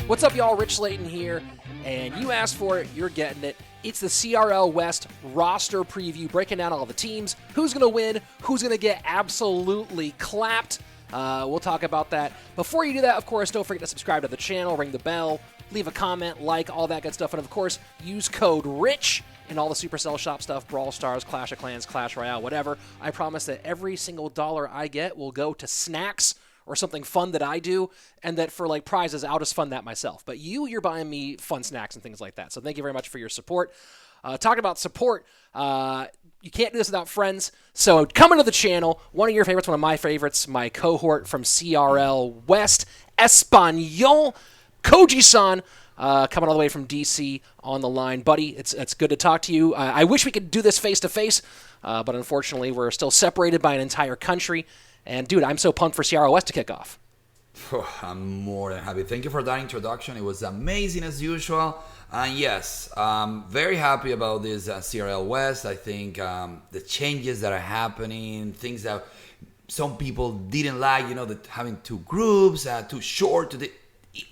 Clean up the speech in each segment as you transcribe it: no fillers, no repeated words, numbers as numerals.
What's up, y'all? Rich Layton here, and you asked for it, you're getting it. It's the CRL West roster preview, breaking down all the teams, who's going to win, who's going to get absolutely clapped. We'll talk about that. Before you do that, of course, don't forget to subscribe to the channel, ring the bell, leave a comment, like, all that good stuff, and of course, use code RICH in all the Supercell shop stuff, Brawl Stars, Clash of Clans, Clash Royale, whatever. I promise that every single dollar I get will go to snacks or something fun that I do, and that for like prizes, I'll just fund that myself. But you're buying me fun snacks and things like that. So thank you very much for your support. Talking about support, you can't do this without friends. So coming to the channel, one of your favorites, one of my favorites, my cohort from CRL West, Espanol, Kojisan, coming all the way from DC on the line. Buddy, it's good to talk to you. I wish we could do this face-to-face, but unfortunately we're still separated by an entire country. And, dude, I'm so pumped for CRL West to kick off. I'm more than happy. Thank you for that introduction. It was amazing as usual. And yes, very happy about this CRL West. I think the changes that are happening, things that some people didn't like, having two groups, too short.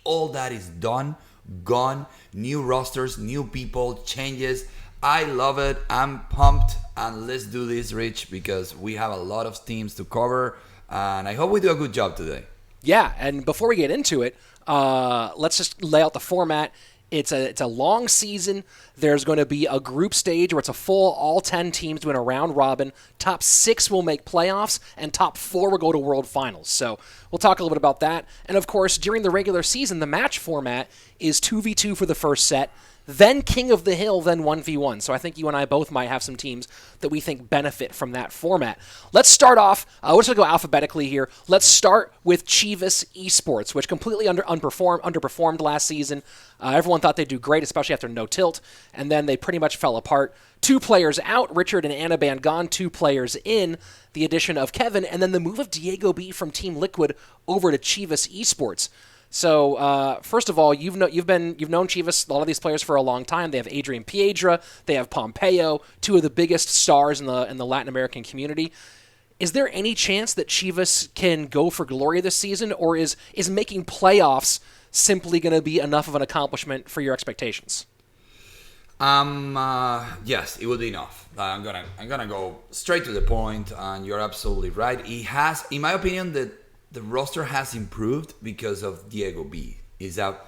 All that is done, gone. New rosters, new people, changes. I love it. I'm pumped. And let's do this, Rich, because we have a lot of teams to cover. And I hope we do a good job today. Yeah, and before we get into it, let's just lay out the format. It's a long season. There's going to be a group stage where it's a full all 10 teams doing a round robin. Top 6 will make playoffs, and top 4 will go to World Finals. So we'll talk a little bit about that. And, of course, during the regular season, the match format is 2v2 for the first set, then King of the Hill, then 1v1. So I think you and I both might have some teams that we think benefit from that format. Let's start off, we're just going to go alphabetically here. Let's start with Chivas Esports, which completely underperformed last season. Everyone thought they'd do great, especially after No Tilt, and then they pretty much fell apart. 2 players out, Richard and Anaban gone, 2 players in, the addition of Kevin, and then the move of DiegoB from Team Liquid over to Chivas Esports. So, first of all, you've known Chivas, a lot of these players for a long time. They have Adrian, Piedra, they have Pompeo, 2 of the biggest stars in the Latin American community. Is there any chance that Chivas can go for glory this season, or is making playoffs simply going to be enough of an accomplishment for your expectations? Yes, it would be enough. I'm gonna go straight to the point, and you're absolutely right. It has, in my opinion, the roster has improved because of DiegoB. He's a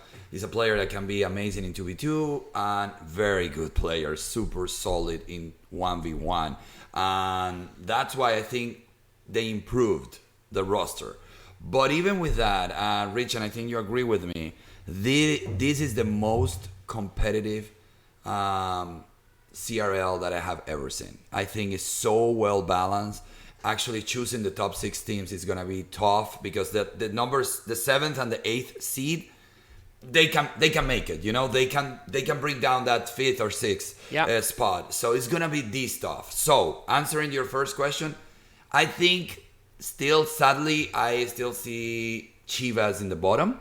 player that can be amazing in 2v2 and very good player, super solid in 1v1. And that's why I think they improved the roster. But even with that, Rich, and I think you agree with me, this is the most competitive CRL that I have ever seen. I think it's so well balanced. Actually, choosing the top 6 teams is going to be tough because the numbers, the 7th and the 8th seed, they can make it. They can bring down that 5th or 6th spot. So it's going to be this tough. So answering your first question, I think sadly, I still see Chivas in the bottom,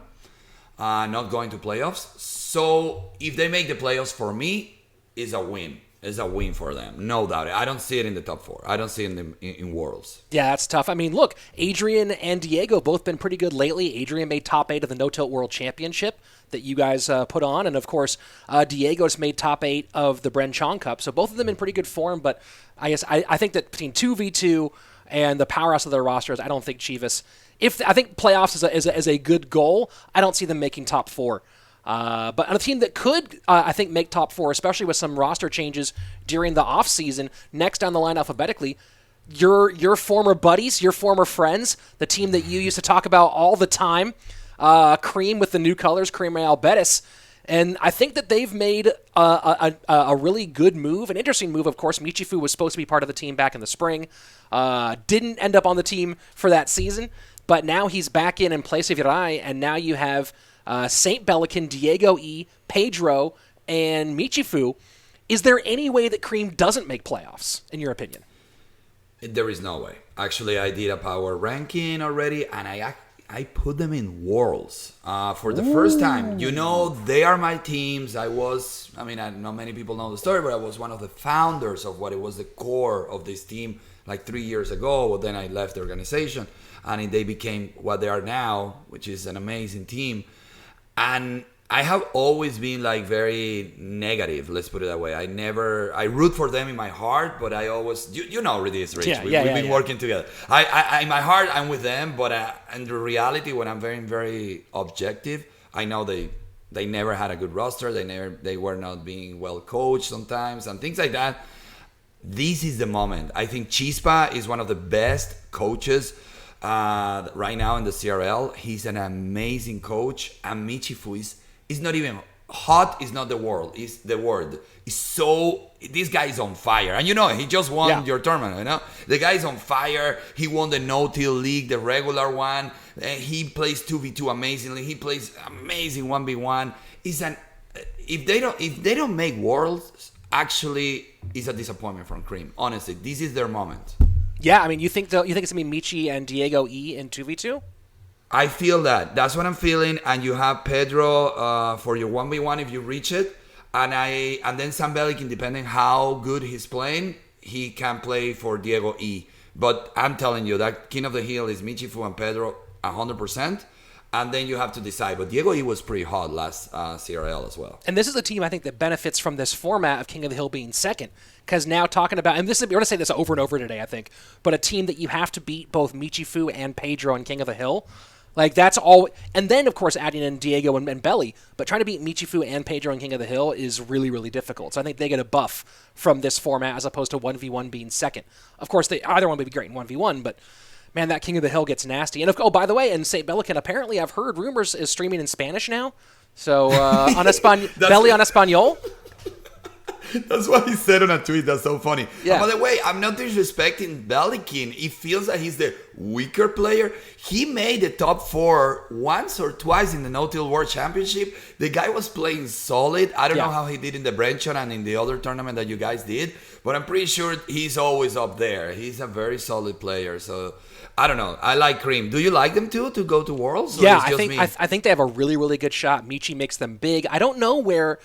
not going to playoffs. So if they make the playoffs, for me, is a win. Is a win for them, no doubt. I don't see it in the top 4. I don't see it in Worlds. Yeah, that's tough. I mean, look, Adrian and Diego both been pretty good lately. Adrian made top 8 of the No Tilt World Championship that you guys put on, and of course, Diego just made top 8 of the Bren Chong Cup. So both of them in pretty good form. But I guess I think that between 2v2 and the powerhouse of their rosters, I don't think Chivas. I think playoffs is a good goal. I don't see them making top 4. But on a team that could, I think, make top 4, especially with some roster changes during the offseason, next down the line alphabetically, your former buddies, your former friends, the team that you used to talk about all the time, Cream with the new colors, CRL Bettis. And I think that they've made a really good move, an interesting move. Of course, Michifu was supposed to be part of the team back in the spring. Didn't end up on the team for that season, but now he's back in place of Rai, and now you have Saint Belikin, DiegoE, Pedro, and Michifu. Is there any way that Cream doesn't make playoffs, in your opinion? There is no way. Actually, I did a power ranking already, and I put them in Worlds for the first time. They are my teams. Not many people know the story, but I was one of the founders of what it was the core of this team like 3 years ago. Well, then I left the organization, and they became what they are now, which is an amazing team. And I have always been like very negative. Let's put it that way. I root for them in my heart, but I always, you know, this, Rich. We've been working together. I in my heart, I'm with them, but in the reality, when I'm very, very objective, I know they never had a good roster. They were not being well coached sometimes and things like that. This is the moment. I think Chispa is one of the best coaches right now in the CRL. He's an amazing coach, and Michifu is not even hot. Is not the word. Is the word. Is so. This guy is on fire, and you know he just won your tournament. You know the guy is on fire. He won the no-till league, the regular one. He plays 2v2 amazingly. He plays amazing 1v1. If they don't make worlds, actually, it's a disappointment from Cream. Honestly, this is their moment. Yeah, I mean, you think it's gonna be Michi and DiegoE in 2v2? I feel that. That's what I'm feeling. And you have Pedro for your 1v1 if you reach it. And then Sam Belikin, depending how good he's playing, he can play for DiegoE. But I'm telling you, that King of the Hill is Michifu and Pedro 100%. And then you have to decide. But DiegoE was pretty hot last CRL as well. And this is a team, I think, that benefits from this format of King of the Hill being second. Because now talking about, and we're going to say this over and over today, I think, but a team that you have to beat both Michifu and Pedro and King of the Hill, like that's all. And then, of course, adding in Diego and Belly. But trying to beat Michifu and Pedro and King of the Hill is really, really difficult. So I think they get a buff from this format as opposed to 1v1 being second. Of course, either one would be great in 1v1, but man, that King of the Hill gets nasty. And by the way, in St. Belikin, apparently I've heard rumors is streaming in Spanish now. So Belly on Espanol. That's what he said on a tweet. That's so funny. Yeah. And by the way, I'm not disrespecting Belikin. He feels that he's the weaker player. He made the top 4 once or twice in the No-Till World Championship. The guy was playing solid. I don't know how he did in the Brenchon and in the other tournament that you guys did, but I'm pretty sure he's always up there. He's a very solid player. So I don't know. I like Cream. Do you like them too to go to Worlds? Yeah, I think they have a really, really good shot. Michi makes them big. I don't know where.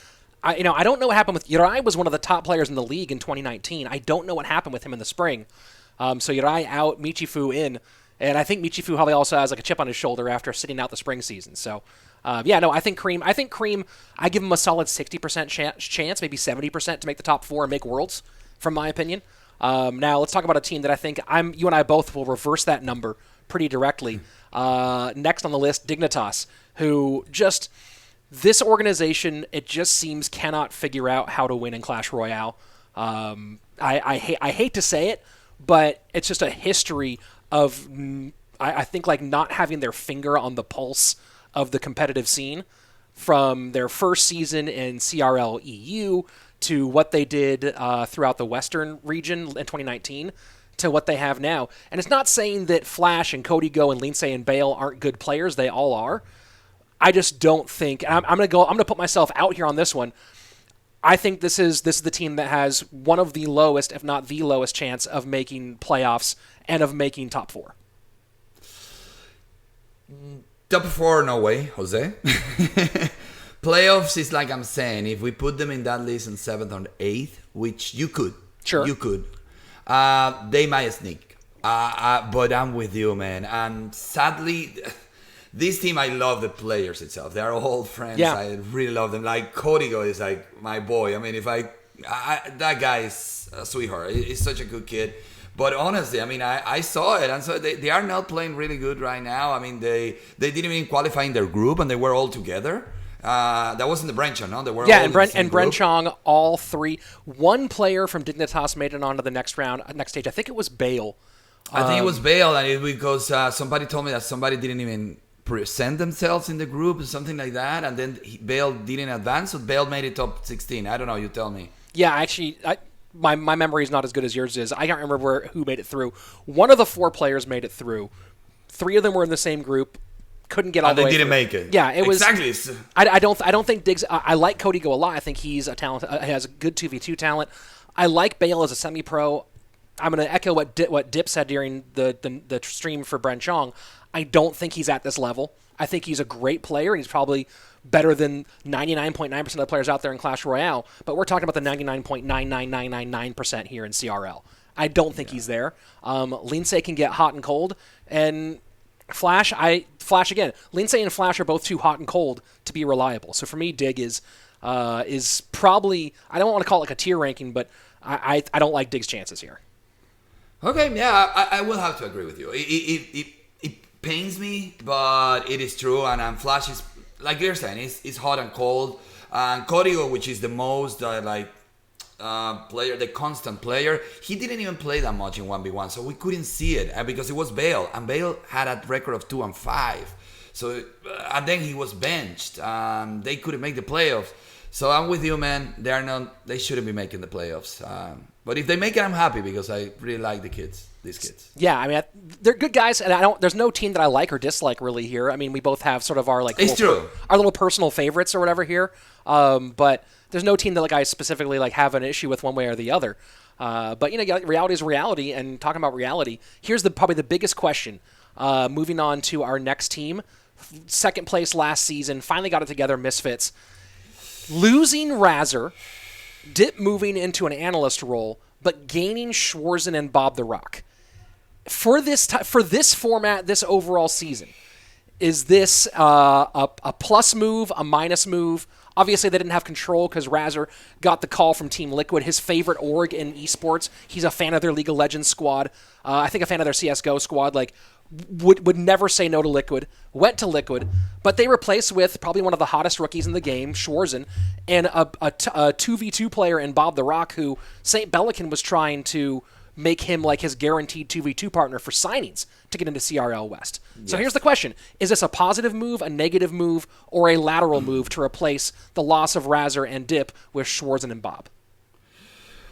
I don't know what happened with Uri. Was one of the top players in the league in 2019. I don't know what happened with him in the spring. So Uri out, Michifu in, and I think Michifu probably also has like a chip on his shoulder after sitting out the spring season. So I think Cream. I give him a solid 60% chance, maybe 70% to make the top 4 and make Worlds, from my opinion. Now let's talk about a team that I think you and I both will reverse that number pretty directly. Next on the list, Dignitas, who just. This organization, it just seems, cannot figure out how to win in Clash Royale. I hate to say it, but it's just a history of, I think, like not having their finger on the pulse of the competitive scene from their first season in CRL EU to what they did throughout the Western region in 2019 to what they have now. And it's not saying that Flash and Kodigo and Lince and Bale aren't good players. They all are. I just don't think. I'm gonna put myself out here on this one. I think this is the team that has one of the lowest, if not the lowest, chance of making playoffs and of making top 4. Top 4, no way, Jose. Playoffs is like I'm saying. If we put them in that list in 7th or 8th, which you could, you could, they might sneak. But I'm with you, man. And sadly. This team, I love the players itself. They are all friends. Yeah. I really love them. Like, Kodigo is like my boy. I mean, that guy is a sweetheart. He's such a good kid. But honestly, I mean, I saw it. And so they are not playing really good right now. I mean, they didn't even qualify in their group, and they were all together. That wasn't the Brenchon, no? They were all in the same group. Brenchon, all 3. One player from Dignitas made it on to the next stage. I think it was Bale. I think it was Bale, and because somebody told me that somebody didn't even present themselves in the group or something like that, and then Bale didn't advance, so Bale made it top 16. I don't know, you tell me. Yeah, actually, my memory is not as good as yours is. I can't remember who made it through. One of the 4 players made it through. 3 of them were in the same group. Couldn't get all the way through. And they didn't make it. Yeah, it was exactly. I don't think Diggs. I like Kodigo a lot. I think he's a talent. He has a good 2v2 talent. I like Bale as a semi-pro. I'm going to echo what Dip said during the stream for Brenchon. I don't think he's at this level. I think he's a great player. He's probably better than 99.9% of the players out there in Clash Royale, but we're talking about the 99.99999% here in CRL. I don't think he's there. Lince can get hot and cold, and Flash again. Lince and Flash are both too hot and cold to be reliable. So for me, Dig is probably, I don't want to call it like a tier ranking, but I don't like Dig's chances here. Okay, yeah, I will have to agree with you. It pains me, but it is true. And Flash is, like you're saying, is hot and cold. And Kodigo, which is the most player, the constant player, he didn't even play that much in 1v1, so we couldn't see it because it was Bale, and Bale had a record of 2-5. So and then he was benched. They couldn't make the playoffs. So I'm with you, man. They shouldn't be making the playoffs. But if they make it, I'm happy because I really like these kids. Yeah, I mean, they're good guys, and there's no team that I like or dislike really here. I mean, we both have sort of our our little personal favorites or whatever here. But there's no team that like I specifically like have an issue with one way or the other. But reality is reality, and talking about reality, here's probably the biggest question. Moving on to our next team, second place last season, finally got it together, Misfits. Losing Razor, Dip moving into an analyst role, but gaining Schwarzen and BobTheRock. For this format, this overall season, is this a plus move, a minus move? Obviously, they didn't have control because Razor got the call from Team Liquid, his favorite org in esports. He's a fan of their League of Legends squad. I think a fan of their CSGO squad. Like, would never say no to Liquid. Went to Liquid, but they replaced with probably one of the hottest rookies in the game, Schwarzen, and a 2v2 player in BobTheRock, who St. Belikin was trying to make him like his guaranteed 2v2 partner for signings to get into CRL West. Yes. So here's the question. Is this a positive move, a negative move, or a lateral move to replace the loss of Razor and Dip with Schwarzen and Bob?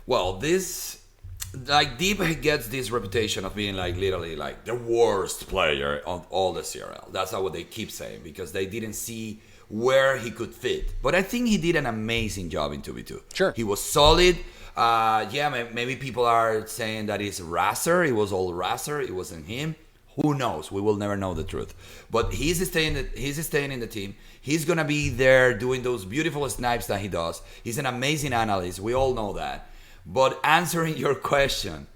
Well, Dip gets this reputation of being like literally like the worst player of all the CRL. That's not what they keep saying because they didn't see where he could fit. But I think he did an amazing job in 2v2. Sure. He was solid. Maybe people are saying that it's Razor. It was all Razor. It wasn't him. Who knows? We will never know the truth. But he's staying in the team. He's going to be there doing those beautiful snipes that he does. He's an amazing analyst. We all know that. But answering your question,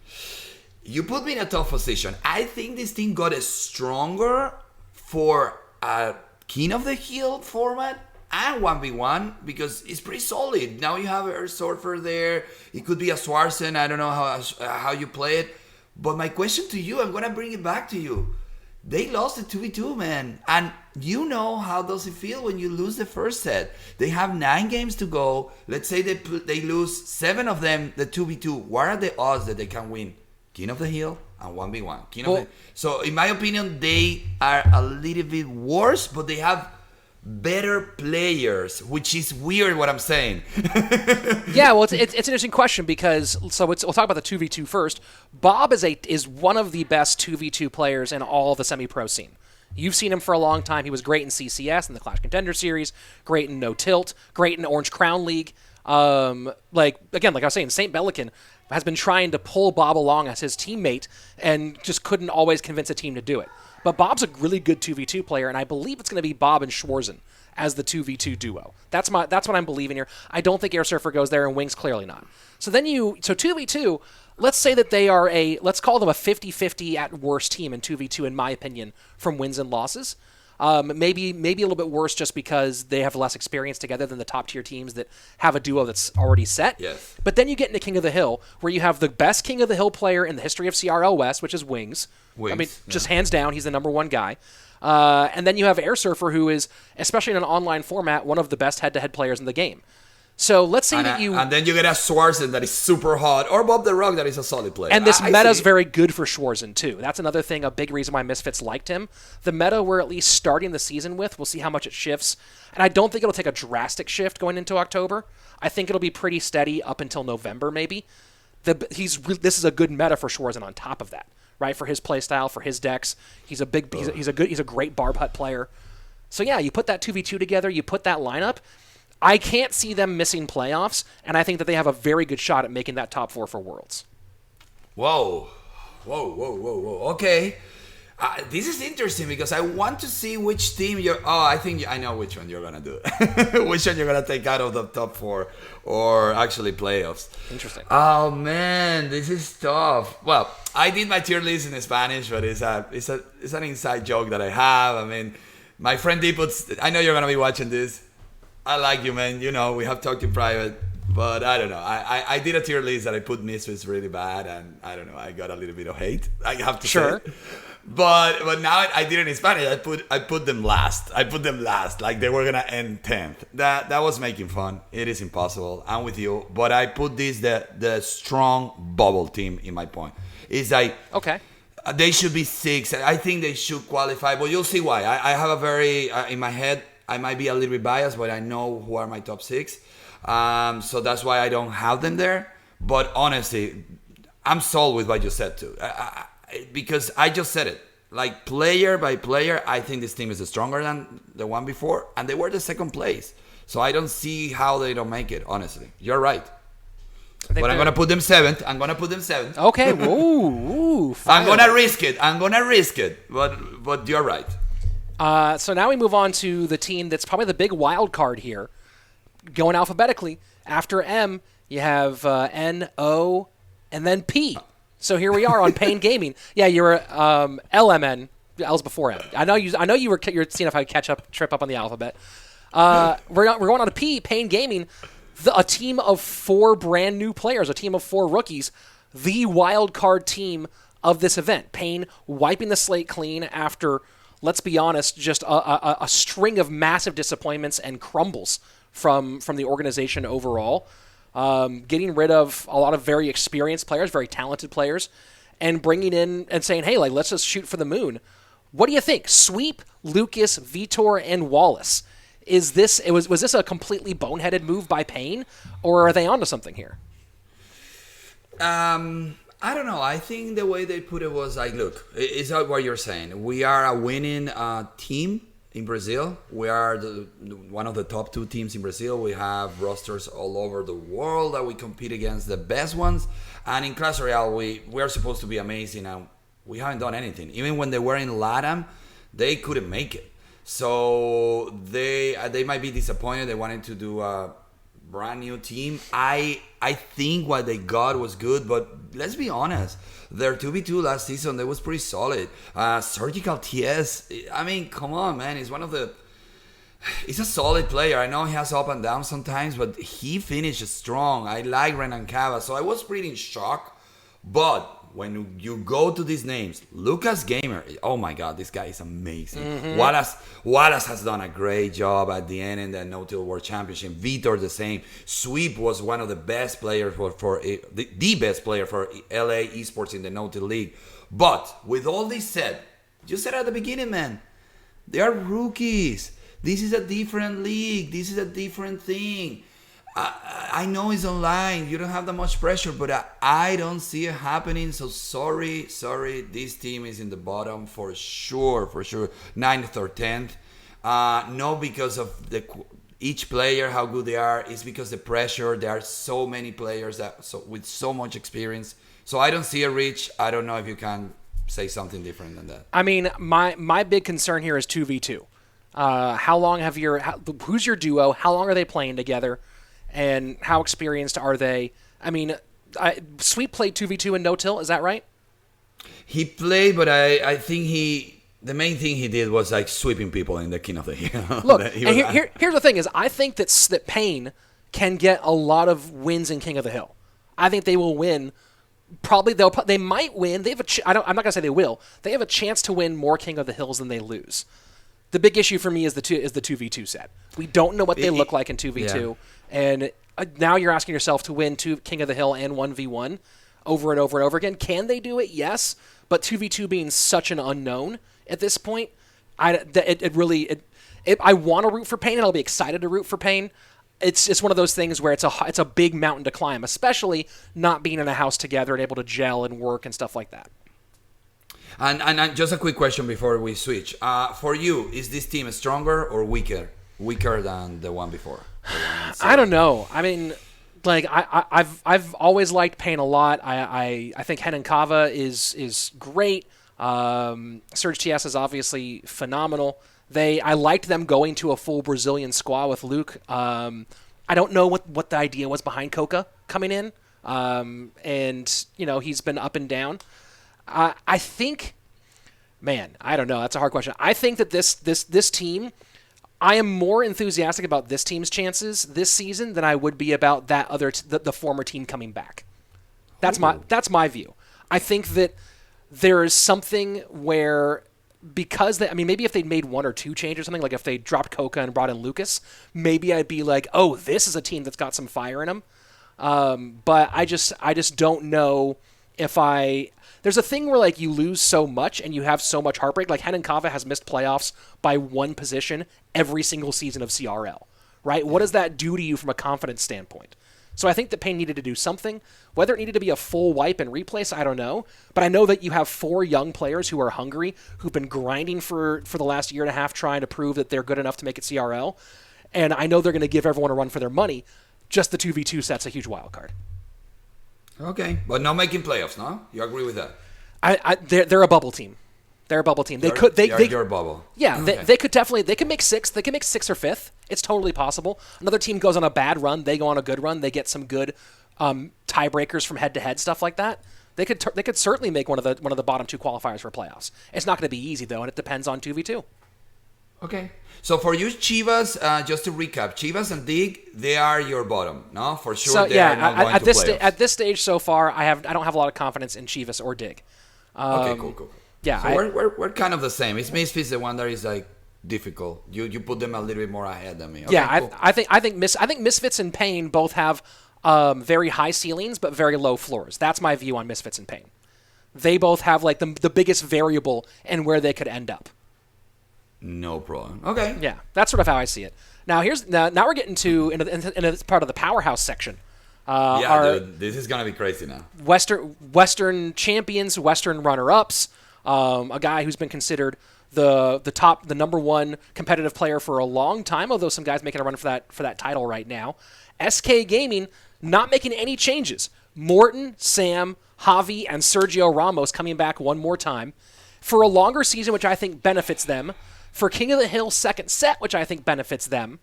you put me in a tough position. I think this team got stronger for a King of the Hill format and 1v1 because it's pretty solid. Now you have Airsurfer there. It could be a Schwarzen. I don't know how you play it. But my question to you, I'm going to bring it back to you. They lost the 2v2, man. And you know how does it feel when you lose the first set. They have 9 games to go. Let's say they lose 7 of them, the 2v2. What are the odds that they can win? King of the Hill and 1v1. So in my opinion, they are a little bit worse, but they have better players, which is weird what I'm saying. Yeah, well, it's an interesting question because we'll talk about the 2v2 first. Bob is one of the best 2v2 players in all the semi-pro scene. You've seen him for a long time. He was great in CCS, in the Clash Contender Series, great in No Tilt, great in Orange Crown League. Like I was saying, St. Belikin has been trying to pull Bob along as his teammate and just couldn't always convince a team to do it. But Bob's a really good 2v2 player, and I believe it's going to be Bob and Schwarzen as the 2v2 duo. That's what I'm believing here. I don't think Airsurfer goes there, and Wings clearly not. So 2v2, let's say that they are let's call them a 50-50 at worst team in 2v2, in my opinion, from wins and losses. Maybe a little bit worse just because they have less experience together than the top tier teams that have a duo that's already set. Yes. But then you get into King of the Hill, where you have the best King of the Hill player in the history of CRL West, which is Wings. Just hands down, he's the number one guy. And then you have Airsurfer, who is, especially in an online format, one of the best head-to-head players in the game. So let's say and then you get a Schwarzen that is super hot, or BobTheRock that is a solid player. And this meta is very good for Schwarzen too. That's another thing, a big reason why Misfits liked him. The meta we're at least starting the season with, we'll see how much it shifts. And I don't think it'll take a drastic shift going into October. I think it'll be pretty steady up until November maybe. This is a good meta for Schwarzen on top of that, right? For his playstyle, for his decks, he's a great barb hut player. So yeah, you put that 2v2 together, you put that lineup. I can't see them missing playoffs, and I think that they have a very good shot at making that top 4 for Worlds. Whoa. Okay. This is interesting because I want to see which team you're. Oh, I think I know which one you're gonna do. Which one you're gonna take out of the top 4, or actually playoffs. Interesting. Oh man, this is tough. Well, I did my tier list in Spanish, but it's an inside joke that I have. I mean, my friend Deeputs, I know you're gonna be watching this. I like you, man. You know, we have talked in private. But I don't know. I did a tier list that I put Misfits really bad, and I don't know. I got a little bit of hate. I have to say. But now I did it in Spanish. I put them last. Like they were gonna end 10th. That was making fun. It is impossible. I'm with you. But I put this the strong bubble team in my point. It's like okay. They should be 6. I think they should qualify. But you'll see why. I have a very in my head. I might be a little bit biased, but I know who are my top 6. So that's why I don't have them there. But honestly, I'm sold with what you said too. Because I just said it. Like player by player, I think this team is stronger than the one before. And they were the second place. So I don't see how they don't make it, honestly. You're right. But I'm going to put them 7th. Okay. Ooh, I'm going to risk it. But you're right. So now we move on to the team that's probably the big wild card here. Going alphabetically, after M, you have N, O, and then P. So here we are on Pain Gaming. Yeah, you're LMN. L's before M. I know you're seeing if I trip up on the alphabet. We're going on to P, Pain Gaming, a team of 4 brand new players, a team of 4 rookies, the wild card team of this event. Pain wiping the slate clean after, let's be honest, just a string of massive disappointments and crumbles from the organization overall, getting rid of a lot of very experienced players, very talented players, and bringing in and saying, hey, like, let's just shoot for the moon. What do you think? Sweep, Lucas, Vitor, and Wallace. Was this a completely boneheaded move by Pain, or are they onto something here? I don't know. I think the way they put it was like, look, it's not what you're saying. We are a winning team in Brazil. We are one of the top 2 teams in Brazil. We have rosters all over the world that we compete against the best ones. And in Clash Royale, we are supposed to be amazing, and we haven't done anything. Even when they were in LATAM, they couldn't make it. So they might be disappointed. They wanted to do a brand new team. I think what they got was good, but let's be honest. Their 2v2 last season, that was pretty solid. Surgical TS, I mean, come on, man. He's a solid player. I know he has up and down sometimes, but he finished strong. I like Renan Cava, so I was pretty in shock. But when you go to these names, LucasXgamer, oh my God, this guy is amazing. Mm-hmm. Wallace has done a great job at the end in the No-Till World Championship. Vitor the same. Sweep was one of the best players for the best player for LA esports in the No-Till League. But with all this said, you said at the beginning, man, they are rookies. This is a different league. This is a different thing. I know it's online. You don't have that much pressure, but I don't see it happening. So sorry. This team is in the bottom for sure. 9th or 10th. No, because of each player, how good they are. It's because the pressure. There are so many players with so much experience. So I don't see a reach. I don't know if you can say something different than that. I mean, my big concern here is 2v2. How long who's your duo? How long are they playing together? And how experienced are they? I mean, Sweep played 2v2 in No-Till, is that right? He played, but I think the main thing he did was like sweeping people in the King of the Hill. Look, and here's the thing is, I think that Pain can get a lot of wins in King of the Hill. I think they will win. Probably they might win. They have I'm not gonna say they will. They have a chance to win more King of the Hills than they lose. The big issue for me is the 2v2 set. We don't know what they look like in 2v2, and now you're asking yourself to win 2 King of the Hill and 1v1 over and over and over again. Can they do it? Yes, but 2v2 being such an unknown at this point, I want to root for Pain, and I'll be excited to root for Pain. It's one of those things where it's a big mountain to climb, especially not being in a house together and able to gel and work and stuff like that. And just a quick question before we switch. For you, is this team stronger or weaker than the one before? I don't know. I mean, like I've always liked Pain a lot. I think Henan Kava is great. Surge TS is obviously phenomenal. I liked them going to a full Brazilian squad with Luke. I don't know what the idea was behind Coca coming in. And, he's been up and down. I think, man, I don't know. That's a hard question. I think that this team, I am more enthusiastic about this team's chances this season than I would be about that other the former team coming back. That's my view. I think that there is something where, because maybe if they'd made one or two changes or something, like if they dropped Coca and brought in Lucas, maybe I'd be like, oh, this is a team that's got some fire in them. But I just don't know if there's a thing where like you lose so much and you have so much heartbreak. Like Henan Kava has missed playoffs by one position every single season of CRL, right? What does that do to you from a confidence standpoint? So I think that Pain needed to do something. Whether it needed to be a full wipe and replace, I don't know. But I know that you have 4 young players who are hungry, who've been grinding for the last year and a half trying to prove that they're good enough to make it CRL. And I know they're going to give everyone a run for their money. Just the 2v2 set's a huge wild card. Okay, but not making playoffs, no? You agree with that? They're a bubble team. They're a bubble team. You're a bubble. Yeah, okay. they could make 6th. They could make 6th or 5th. It's totally possible. Another team goes on a bad run. They go on a good run. They get some good tiebreakers from head-to-head stuff like that. They could certainly make one of the bottom 2 qualifiers for playoffs. It's not going to be easy though, and it depends on 2v2. Okay. So for you, Chivas, just to recap, Chivas and Dig, they are your bottom, no? For sure. So they are not going to playoffs. At this stage so far, I don't have a lot of confidence in Chivas or Dig. Okay, cool. Yeah, so we're kind of the same. It's Misfits the one that is like difficult. You put them a little bit more ahead than me. Okay, yeah, cool. I think Misfits and Pain both have very high ceilings but very low floors. That's my view on Misfits and Pain. They both have like the biggest variable in where they could end up. No problem. Okay. Yeah, that's sort of how I see it. Now now we're getting into part of the powerhouse section. Dude, this is gonna be crazy now. Western champions, Western runner-ups. A guy who's been considered the number 1 competitive player for a long time, although some guys making a run for that title right now. SK Gaming not making any changes. Morten, Sam, Javi, and SergioRamos coming back one more time for a longer season, which I think benefits them. For King of the Hill second set, which I think benefits them.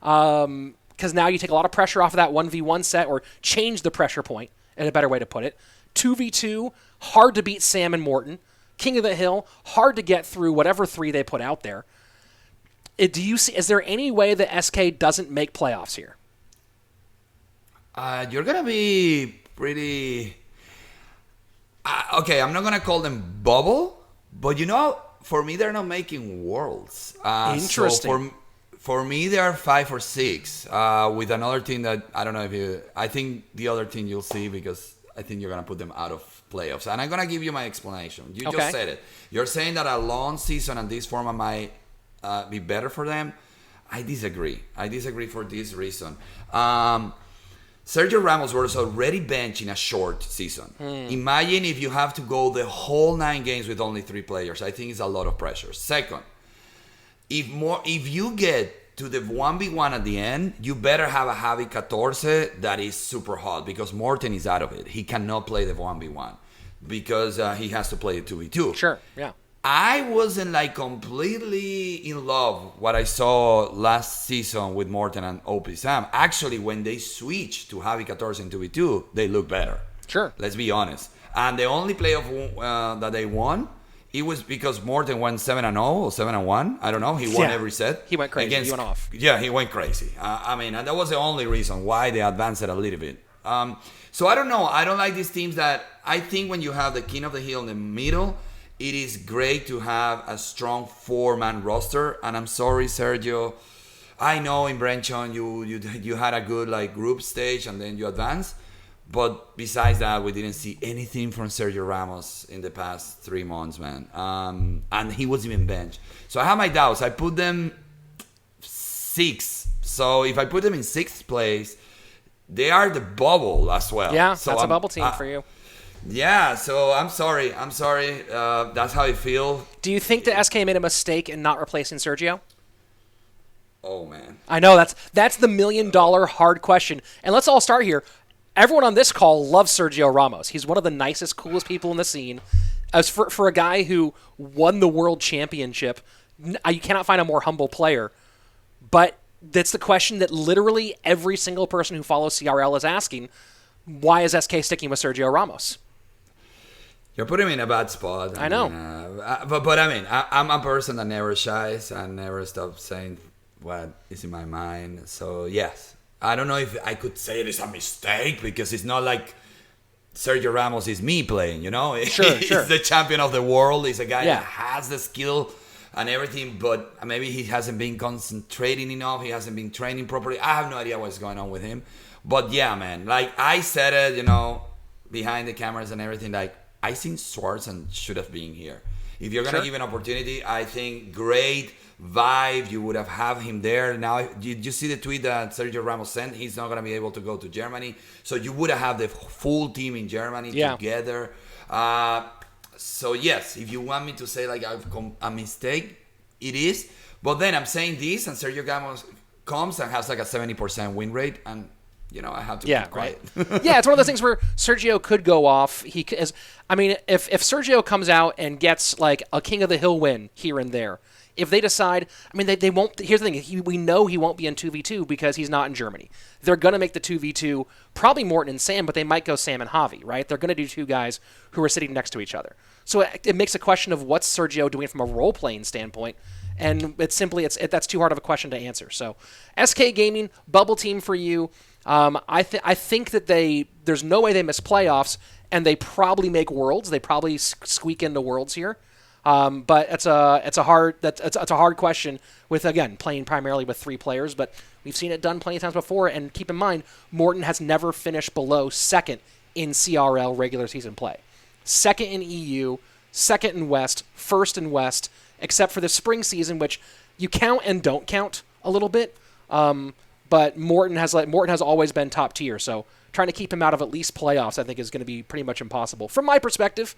Because now you take a lot of pressure off of that 1v1 set, or change the pressure point, in a better way to put it. 2v2, hard to beat Sam and Morten. King of the Hill, hard to get through whatever 3 they put out there. Is there any way that SK doesn't make playoffs here? You're going to be pretty... okay, I'm not going to call them bubble, but for me, they're not making worlds. Interesting. So for me, they are 5 or 6 with another team that I don't know I think the other team you'll see, because I think you're going to put them out of playoffs. And I'm going to give you my explanation. You just said it. You're saying that a long season and this format might be better for them. I disagree. For this reason. SergioRamos was already benched in a short season. Imagine if you have to go the whole 9 games with only 3 players. I think it's a lot of pressure. Second, if you get to the 1v1 at the end, you better have a Javi 14 that is super hot, because Morten is out of it. He cannot play the 1v1 because he has to play the 2v2. Sure, yeah. I wasn't like completely in love what I saw last season with Morten and xopxsam. Actually, when they switched to Javi 14 and 2v2, they look better. Sure. Let's be honest. And the only playoff that they won, it was because Morten went 7-0 or 7-1. I don't know. He won every set. He went crazy. He went off. Yeah, he went crazy. And that was the only reason why they advanced it a little bit. So I don't know. I don't like these teams that... I think when you have the King of the Hill in the middle, it is great to have a strong 4-man roster. And I'm sorry, Sergio. I know in Brenchon you had a good like group stage and then you advanced. But besides that, we didn't see anything from SergioRamos in the past 3 months, man. And he wasn't even benched. So I have my doubts. I put them 6. So if I put them in 6th place, they are the bubble as well. Yeah, so that's a bubble team for you. Yeah, so I'm sorry. That's how I feel. Do you think that SK made a mistake in not replacing Sergio? Oh, man. I know, that's the $1 million hard question. And let's all start here. Everyone on this call loves SergioRamos. He's one of the nicest, coolest people in the scene. as for a guy who won the world championship, you cannot find a more humble player. But that's the question that literally every single person who follows CRL is asking. Why is SK sticking with SergioRamos? You're putting me in a bad spot. I know. But I mean, I'm a person that never shies and never stops saying what is in my mind. So, yes. I don't know if I could say it is a mistake because it's not like SergioRamos is me playing, you know? Sure. He's the champion of the world. He's a guy that has the skill and everything, but maybe he hasn't been concentrating enough. He hasn't been training properly. I have no idea what's going on with him. But yeah, man, like I said it, you know, behind the cameras and everything, like I think Schwarzen should have been here. If you're going to give an opportunity, I think great vibe, you would have him there. Now, did you see the tweet that SergioRamos sent? He's not going to be able to go to Germany. So you would have the full team in Germany together. So yes, if you want me to say like a mistake, it is. But then I'm saying this and SergioRamos comes and has like a 70% win rate and you know, I have to keep quiet. Yeah, it's one of those things where Sergio could go off. If Sergio comes out and gets like a King of the Hill win here and there, if they decide, I mean, they won't. Here's the thing: we know he won't be in 2v2 because he's not in Germany. They're gonna make the 2v2 probably Morten and Sam, but they might go Sam and Javi, right? They're gonna do two guys who are sitting next to each other. So it makes a question of what's Sergio doing from a role playing standpoint. And it's simply that's too hard of a question to answer. So, SK Gaming bubble team for you. I think that there's no way they miss playoffs, and they probably make Worlds. They probably squeak into Worlds here. But it's a hard question with, again, playing primarily with three players. But we've seen it done plenty of times before. And keep in mind, Morten has never finished below second in CRL regular season play. Second in EU, second in West, first in West, except for the spring season, which you count and don't count a little bit. But Morten has always been top tier, so trying to keep him out of at least playoffs, I think, is going to be pretty much impossible from my perspective.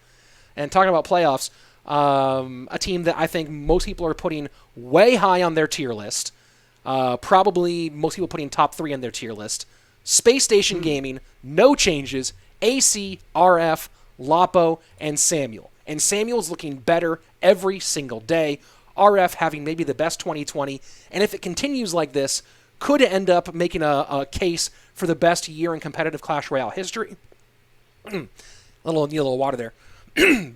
And talking about playoffs, a team that I think most people are putting way high on their tier list, probably most people putting top 3 on their tier list. Space Station Gaming, no changes. AC, RF, Lapo, and Samuel. And Samuel's looking better every single day. RF having maybe the best 2020, and if it continues like this, could end up making a case for the best year in competitive Clash Royale history. Need a little water there.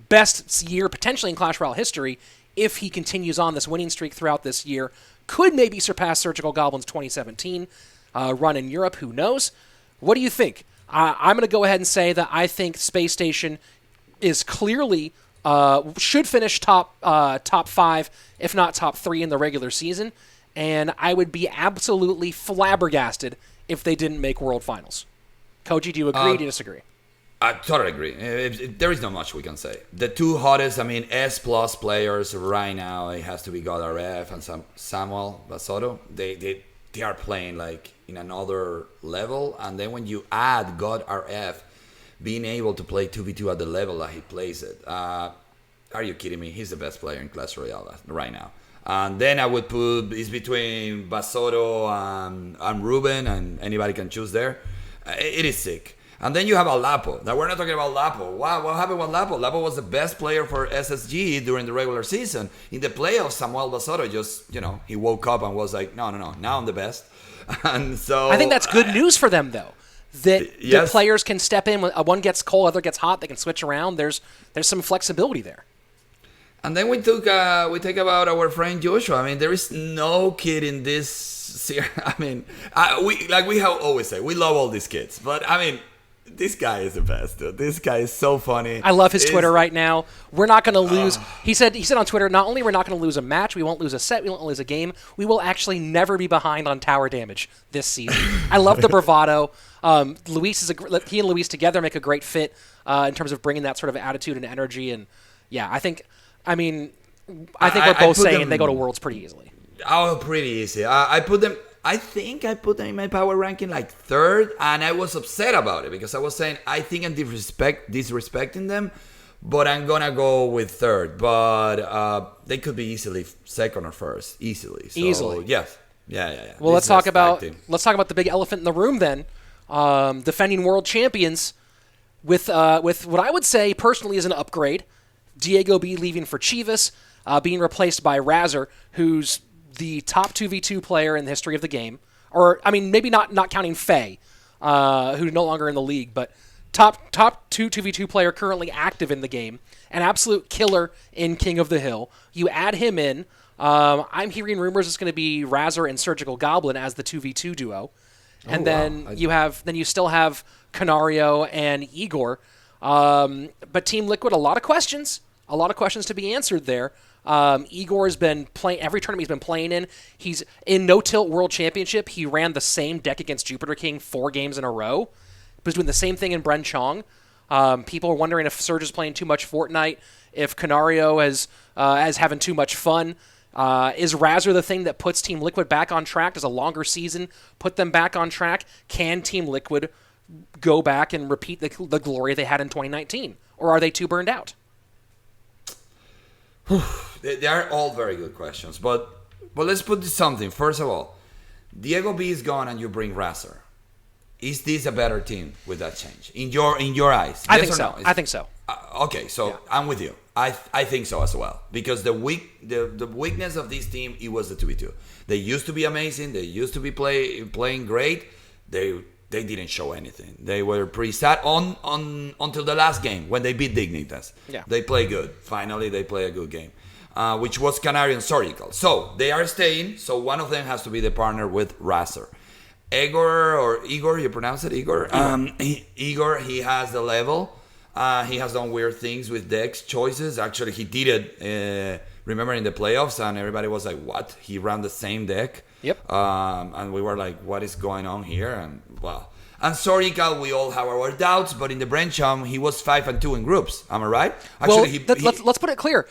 Best year potentially in Clash Royale history if he continues on this winning streak throughout this year. Could maybe surpass Surgical Goblin's 2017 run in Europe. Who knows? What do you think? I'm going to go ahead and say that I think Space Station is clearly should finish top 5, if not top 3 in the regular season. And I would be absolutely flabbergasted if they didn't make World Finals. Koji, do you agree or do you disagree? I totally agree. There is not much we can say. The two hottest, S+ players right now, it has to be GodRF and Samuel Bassotto. They are playing like in another level. And then when you add GodRF being able to play 2v2 at the level that he plays it, are you kidding me? He's the best player in Clash Royale right now. And then I would put, it's between Bassotto and Ruben, and anybody can choose there. It is sick. And then you have a Lapo. Now, we're not talking about Lapo. Wow, what happened with Lapo? Lapo was the best player for SSG during the regular season. In the playoffs, Samuel Bassotto just, he woke up and was like, no, now I'm the best. And so I think that's good news for them, though. That the players can step in. When one gets cold, other gets hot, they can switch around. There's some flexibility there. And then we take about our friend Joshua. There is no kid in this series. We have always say, we love all these kids. But, this guy is the best, dude. This guy is so funny. I love his Twitter right now. We're not going to lose. He said on Twitter, not only we're not going to lose a match, we won't lose a set, we won't lose a game, we will actually never be behind on tower damage this season. I love the bravado. He and Luis together make a great fit in terms of bringing that sort of attitude and energy. And, yeah, I think we're both saying they go to Worlds pretty easily. Oh, pretty easy. I think I put them in my power ranking like 3rd, and I was upset about it because I was saying I think I'm disrespecting them, but I'm gonna go with 3rd. But they could be easily 2nd or 1st, easily. So, easily, yes, yeah. Well, let's talk about the big elephant in the room then. Defending world champions with what I would say personally is an upgrade. DiegoB leaving for Chivas, being replaced by Razor, who's the top 2v2 player in the history of the game. Or, I mean, maybe not counting Faye, who's no longer in the league, but top 2v2 player currently active in the game. An absolute killer in King of the Hill. You add him in. I'm hearing rumors it's going to be Razor and Surgical Goblin as the 2v2 duo. And you still have Canario and Igor. But Team Liquid, a lot of questions to be answered there. Igor has been playing every tournament he's been playing in. He's in No Tilt World Championship. He ran the same deck against Jupiter King 4 games in a row. He was doing the same thing in Bren Chong. People are wondering if Surge is playing too much Fortnite, if Canario is having too much fun. Is Razor the thing that puts Team Liquid back on track? Does a longer season put them back on track? Can Team Liquid go back and repeat the glory they had in 2019? Or are they too burned out? They are all very good questions, but let's put this something. First of all, DiegoB is gone and you bring Razor. Is this a better team with that change in your eyes? I think so. I think so. Okay, so yeah. I'm with you. I think so as well, because the weakness of this team, it was the 2v2. They used to be amazing. They used to be playing great. They didn't show anything. They were pretty sad until the last game when they beat Dignitas. Yeah. They play good. Finally, they play a good game, which was Canario and Surgical. So they are staying. So one of them has to be the partner with Razor. Igor, you pronounce it Igor? Igor, he has the level. He has done weird things with decks choices. Actually, he did it, remember, in the playoffs, and everybody was like, what? He ran the same deck? Yep. And we were like, what is going on here? And well, and Surgical, we all have our doubts, but in the Brencham, he was 5-2 in groups. Am I right? Actually, let's put it clear.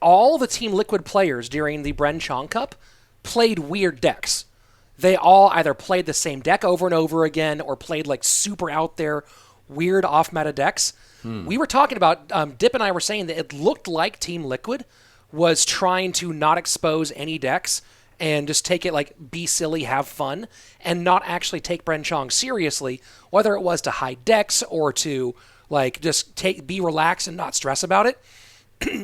All the Team Liquid players during the Brencham Cup played weird decks. They all either played the same deck over and over again or played like super out there, weird off-meta decks. We were talking about, Dip and I were saying that it looked like Team Liquid was trying to not expose any decks and just take it like, be silly, have fun, and not actually take Bren Chong seriously, whether it was to hide decks or to like just be relaxed and not stress about it.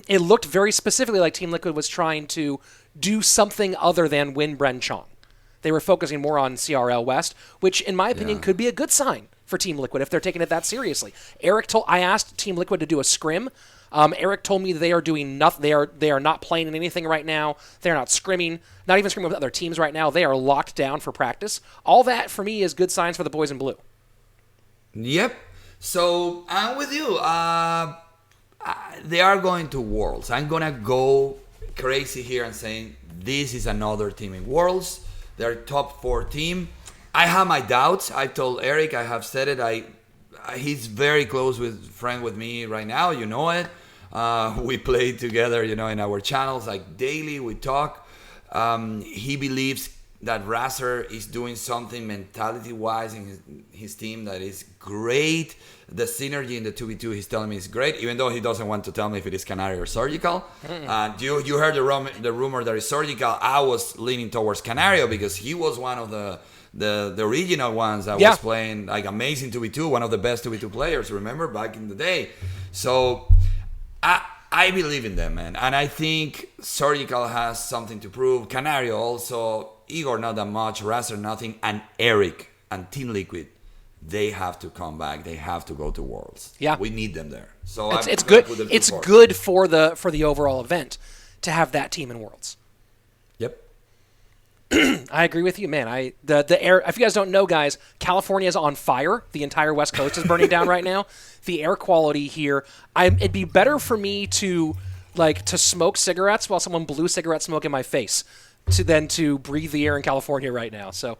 It looked very specifically like Team Liquid was trying to do something other than win Bren Chong. They were focusing more on CRL West, which, in my opinion, could be a good sign for Team Liquid if they're taking it that seriously. I asked Team Liquid to do a scrim. Eric told me they are doing nothing. They are not playing in anything right now. They're not scrimming, not even scrimming with other teams right now. They are locked down for practice. All that, for me, is good signs for the boys in blue. Yep. So, I'm with you. They are going to Worlds. I'm going to go crazy here and saying this is another team in Worlds. They're top 4 team. I have my doubts. I told Eric, I have said it. He's very close friend with me right now. You know it. We play together, in our channels like daily. We talk. He believes that Razor is doing something mentality-wise in his team that is great. The synergy in the 2v2, he's telling me, is great, even though he doesn't want to tell me if it is Canario or Surgical. You heard the rumor that is Surgical. I was leaning towards Canario because he was one of the original ones that was playing like amazing 2v2, one of the best 2v2 players, remember, back in the day. So I believe in them, man. And I think Surgical has something to prove. Canario also, Igor not that much, Razor nothing, and Eric and Team Liquid, they have to come back. They have to go to Worlds. Yeah, we need them there. So it's good. It's good for the overall event to have that team in Worlds. Yep. I agree with you, man. The air. If you guys don't know, guys, California is on fire. The entire West Coast is burning down right now. The air quality here. It'd be better for me to smoke cigarettes while someone blew cigarette smoke in my face than to breathe the air in California right now. So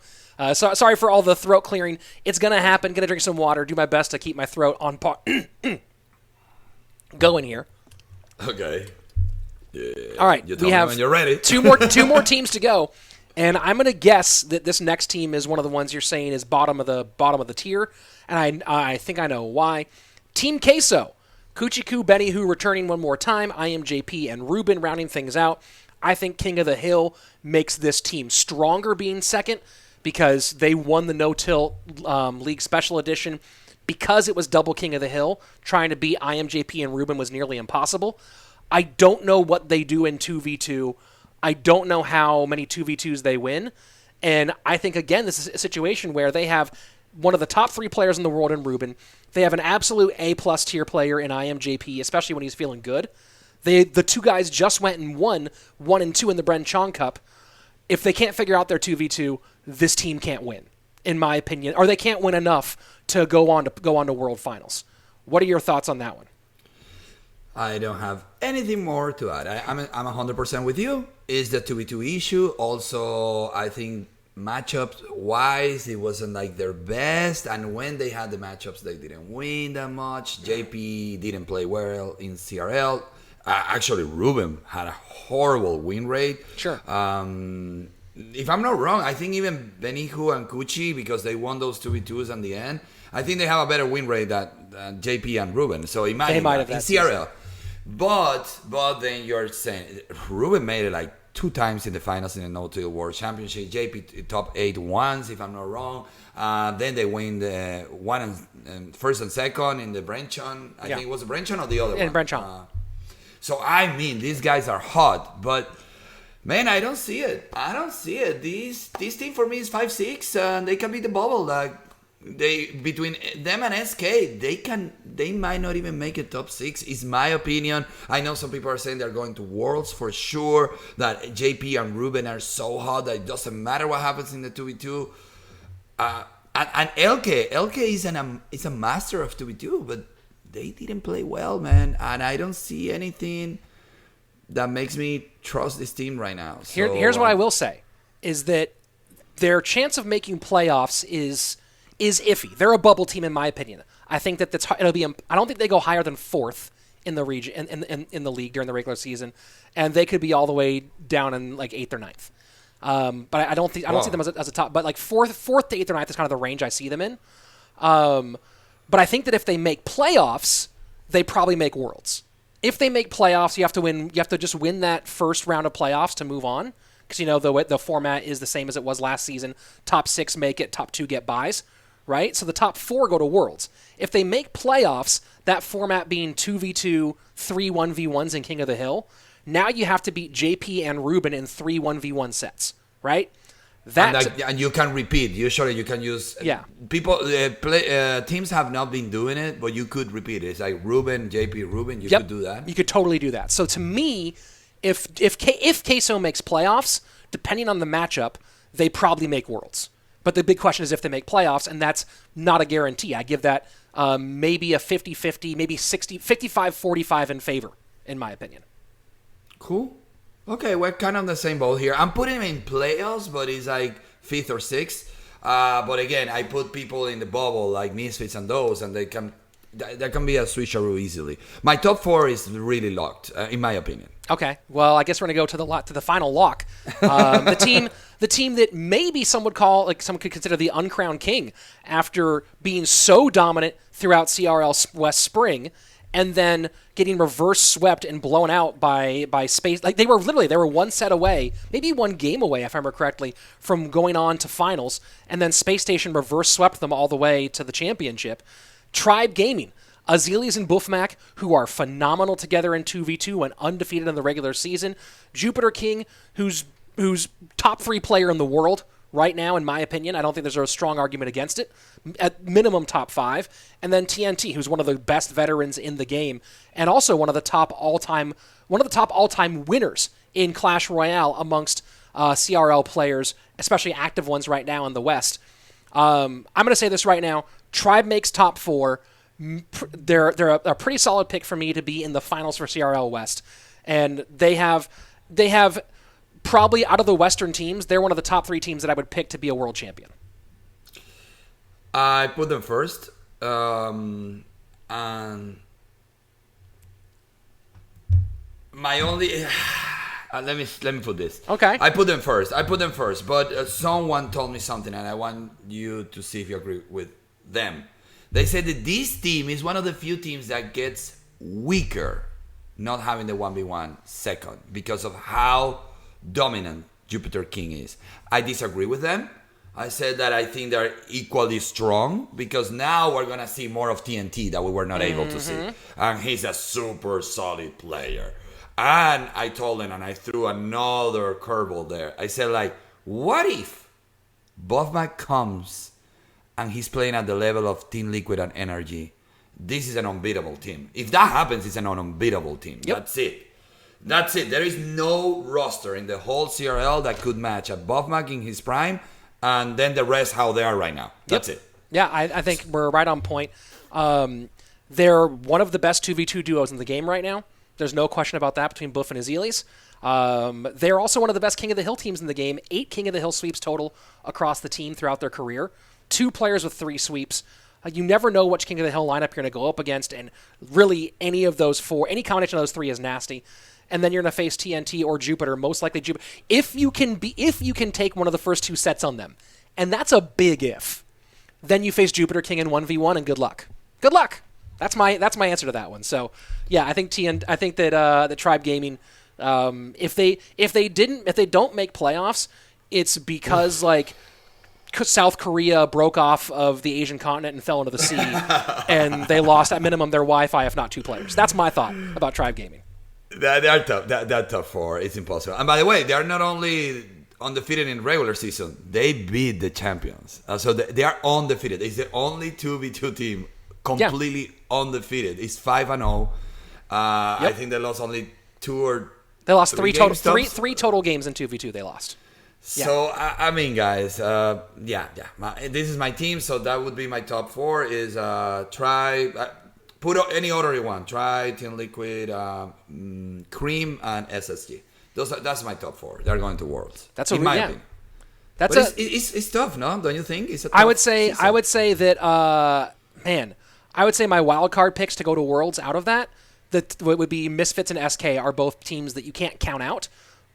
sorry for all the throat clearing. It's gonna happen. Gonna drink some water. Do my best to keep my throat on par. Going here. Okay. Yeah. All right. You tell me when you're ready. two more teams to go. And I'm going to guess that this next team is one of the ones you're saying is bottom of the tier, and I think I know why. Team Queso, Kuchiku, Benihu returning one more time, IMJP and Ruben rounding things out. I think King of the Hill makes this team stronger being second because they won the No Tilt League Special Edition because it was double King of the Hill, trying to beat IMJP and Ruben was nearly impossible. I don't know what they do in 2v2. I don't know how many 2v2s they win. And I think, again, this is a situation where they have one of the top 3 players in the world in Ruben. They have an absolute A-plus tier player in IMJP, especially when he's feeling good. The 2 guys just went and won 1 and 2 in the Bren Chong Cup. If they can't figure out their 2v2, this team can't win, in my opinion. Or they can't win enough to go on to World Finals. What are your thoughts on that one? I don't have anything more to add. I'm 100% with you. It's the 2v2 issue. Also, I think matchups-wise, it wasn't like their best. And when they had the matchups, they didn't win that much. JP didn't play well in CRL. Actually, Ruben had a horrible win rate. Sure. If I'm not wrong, I think even Benihu and Kuchi, because they won those 2v2s in the end, I think they have a better win rate than JP and Ruben. So imagine they might have in CRL. But then you're saying Ruben made it like 2 times in the finals in the No-Till World Championship. JP top 8 once, if I'm not wrong. Then they win the first and second in the Brenchon. I think it was the Brenchon or the other one. In Brenchon. So I mean, these guys are hot, but man, I don't see it. This team for me is 5-6, and they can beat the bubble. Like between them and SK, they might not even make it top 6. Is my opinion. I know some people are saying they're going to Worlds for sure. That JP and Ruben are so hot that it doesn't matter what happens in the 2v2. And LK is a master of 2v2, but they didn't play well, man. And I don't see anything that makes me trust this team right now. So, here's what I will say, is that their chance of making playoffs is iffy. They're a bubble team, in my opinion. I think that it'll be. I don't think they go higher than 4th in the region in the league during the regular season, and they could be all the way down in like 8th or 9th. But I don't see them as a top. But like 4th to 8th or 9th is kind of the range I see them in. But I think that if they make playoffs, they probably make Worlds. If they make playoffs, you have to win. You have to just win that first round of playoffs to move on, because the format is the same as it was last season. Top 6 make it, top 2 get buys, right? So the top 4 go to Worlds. If they make playoffs, that format being 2v2, 3 1v1s in King of the Hill, now you have to beat JP and Ruben in 3 1v1 sets, right? And you can repeat. Usually you can use... Yeah. People, teams have not been doing it, but you could repeat it. It's like Ruben, JP, Ruben, you could do that. You could totally do that. So to me, if Queso makes playoffs, depending on the matchup, they probably make Worlds. But the big question is if they make playoffs, and that's not a guarantee. I give that maybe a 50-50, maybe 55-45 in favor, in my opinion. Cool. Okay, we're kind of on the same boat here. I'm putting him in playoffs, but he's like 5th or 6th. But again, I put people in the bubble like Misfits and those, and that can be a switcheroo easily. My top 4 is really locked, in my opinion. Okay, well, I guess we're gonna go to the final lock. The team that maybe some could consider the uncrowned king after being so dominant throughout CRL West Spring, and then getting reverse swept and blown out by Space. Like they were 1 set away, maybe 1 game away, if I remember correctly, from going on to finals, and then Space Station reverse swept them all the way to the championship. Tribe Gaming, Azelius and Buffmac, who are phenomenal together in 2v2 and undefeated in the regular season. Jupiter King, who's top 3 player in the world right now, in my opinion. I don't think there's a strong argument against it. At minimum, top 5. And then TNT, who's one of the best veterans in the game, and also one of the top all-time winners in Clash Royale amongst CRL players, especially active ones right now in the West. I'm going to say this right now. Tribe makes top 4. They're a pretty solid pick for me to be in the finals for CRL West. And they have probably, out of the Western teams, they're one of the top 3 teams that I would pick to be a world champion. I put them first. And my only... let me put this. Okay. I put them first. But someone told me something, and I want you to see if you agree with them. They said that this team is one of the few teams that gets weaker not having the 1v1 second because of how dominant Jupiter King is. I disagree with them. I said that I think they're equally strong because now we're going to see more of TNT that we were not able to see. And he's a super solid player. And I told him, and I threw another curveball there. I said, like, what if BobTheRock comes and he's playing at the level of Team Liquid and Energy? This is an unbeatable team. If that happens, it's an unbeatable team. Yep. That's it. There is no roster in the whole CRL that could match a BobTheRock in his prime and then the rest how they are right now. That's it. Yeah, I think we're right on point. They're one of the best 2v2 duos in the game right now. There's no question about that between Buff and Azealis. They're also one of the best King of the Hill teams in the game. 8 King of the Hill sweeps total across the team throughout their career. 2 players with 3 sweeps. You never know which King of the Hill lineup you're going to go up against, and really any of those 4, any combination of those 3 is nasty. And then you're going to face TNT or Jupiter, most likely Jupiter. If you can take one of the first 2 sets on them, and that's a big if, then you face Jupiter King in 1v1, and good luck. Good luck. That's my answer to that one. So yeah, I think that Tribe Gaming, if they don't make playoffs, it's because like South Korea broke off of the Asian continent and fell into the sea, and they lost at minimum their Wi-Fi, if not 2 players. That's my thought about Tribe Gaming. They're tough. That top 4, it's impossible. And by the way, they are not only undefeated in regular season, they beat the champions. So they are undefeated. It's the only 2v2 team completely undefeated. It's 5-0. I think they lost only 2 or they lost 3 total. Three total games in 2v2 they lost. So I mean, guys, this is my team. So that would be my top 4. Is Tribe. Put any order you want. Try, Team Liquid, Cream, and SSG. That's my top 4. They're going to Worlds. That's in my opinion. It's tough, no? Don't you think? It's a tough season. I would say that I would say my wild card picks to go to Worlds out of that would be Misfits and SK are both teams that you can't count out.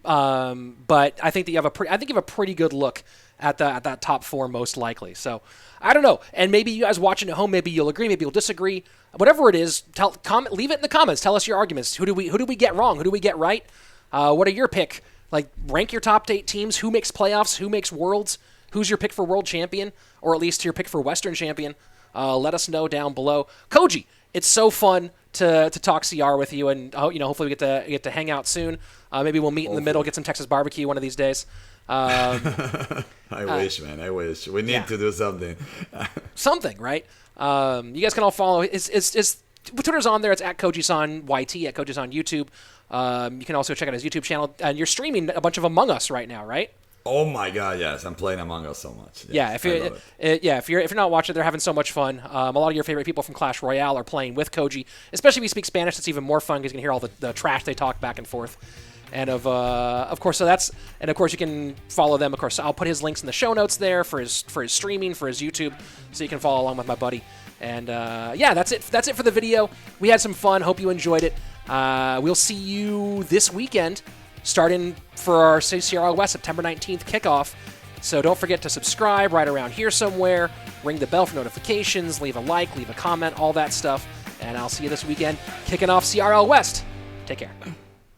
But I think that you have a pretty good look at that top 4 most likely. So I don't know. And maybe you guys watching at home, maybe you'll agree, maybe you'll disagree. Whatever it is, leave it in the comments. Tell us your arguments. Who do we get wrong? Who do we get right? What are your pick? Like, rank your top 8 teams. Who makes playoffs? Who makes Worlds? Who's your pick for World Champion? Or at least your pick for Western Champion? Let us know down below. Koji, it's so fun to talk CR with you, and hopefully we get to hang out soon. Maybe we'll meet in the middle, get some Texas barbecue one of these days. I wish, man. I wish. We need to do something. Something, right? You guys can all follow. It's Twitter's on there. It's at Kojisan YT, at Kojisan YouTube. You can also check out his YouTube channel. And you're streaming a bunch of Among Us right now, right? Oh my God, yes! I'm playing Among Us so much. Yes, if you're not watching, they're having so much fun. A lot of your favorite people from Clash Royale are playing with Koji, especially if you speak Spanish. It's even more fun because you can hear all the trash they talk back and forth. And of course, you can follow them. Of course, I'll put his links in the show notes there for his streaming, for his YouTube, so you can follow along with my buddy. And that's it. That's it for the video. We had some fun. Hope you enjoyed it. We'll see you this weekend, starting for our CRL West September 19th kickoff. So don't forget to subscribe right around here somewhere. Ring the bell for notifications. Leave a like. Leave a comment. All that stuff. And I'll see you this weekend, kicking off CRL West. Take care.